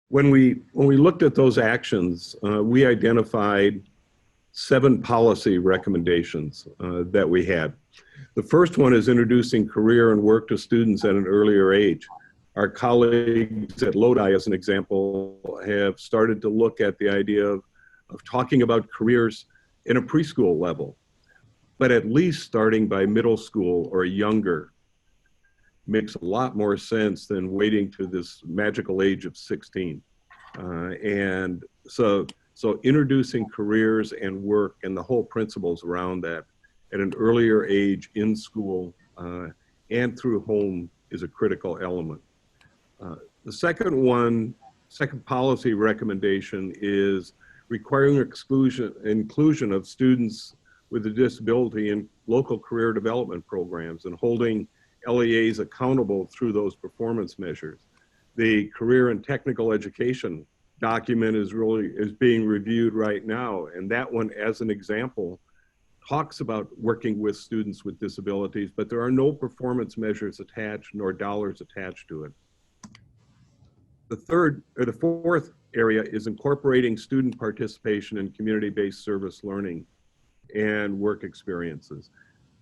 When we looked at those actions, we identified 7 policy recommendations that we had. The first one is introducing career and work to students at an earlier age. Our colleagues at Lodi, as an example, have started to look at the idea of talking about careers in a preschool level, but at least starting by middle school or younger makes a lot more sense than waiting to this magical age of 16. And so introducing careers and work and the whole principles around that at an earlier age in school and through home is a critical element. The second policy recommendation is requiring inclusion of students with a disability in local career development programs and holding LEAs accountable through those performance measures. The career and technical education document is being reviewed right now, and that one, as an example, talks about working with students with disabilities, but there are no performance measures attached nor dollars attached to it. The fourth area is incorporating student participation in community-based service learning and work experiences.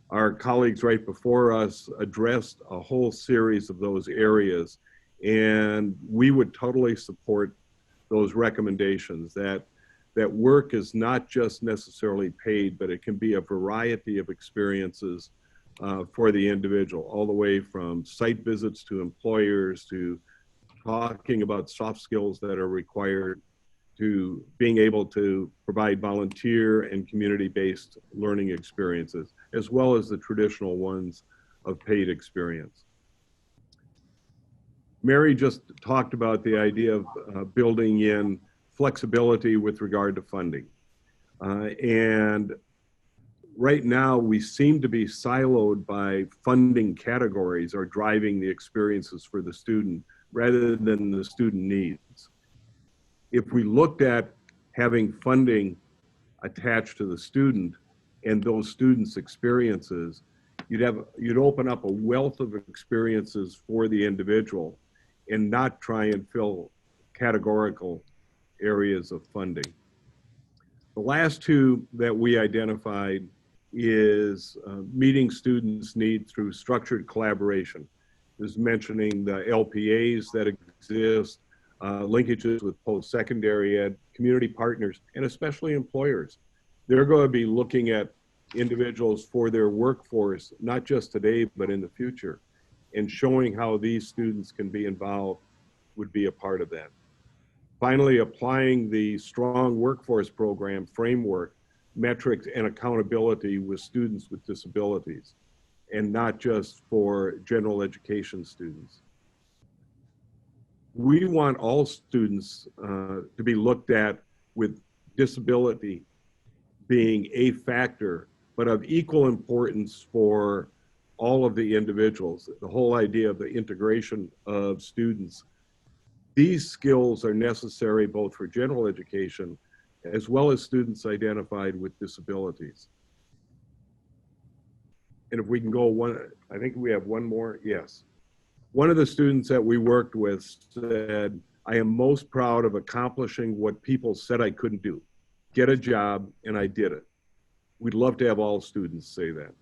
Our colleagues right before us addressed a whole series of those areas, and we would totally support those recommendations that work is not just necessarily paid, but it can be a variety of experiences for the individual, all the way from site visits to employers to talking about soft skills that are required to being able to provide volunteer and community-based learning experiences, as well as the traditional ones of paid experience. Mary just talked about the idea of building in flexibility with regard to funding. And right now we seem to be siloed by funding categories or driving the experiences for the student rather than the student needs. If we looked at having funding attached to the student and those students' experiences, you'd open up a wealth of experiences for the individual and not try and fill categorical areas of funding. The last two that we identified is meeting students' needs through structured collaboration. This is mentioning the LPAs that exist, linkages with post-secondary ed, community partners, and especially employers. They're going to be looking at individuals for their workforce, not just today, but in the future, and showing how these students can be involved would be a part of that. Finally, applying the strong workforce program framework, metrics, and accountability with students with disabilities, and not just for general education students. We want all students to be looked at with disability being a factor, but of equal importance for all of the individuals. The whole idea of the integration of students. These skills are necessary both for general education as well as students identified with disabilities. And if we can go one, I think we have one more, yes. One of the students that we worked with said, I am most proud of accomplishing what people said I couldn't do. Get a job, and I did it. We'd love to have all students say that.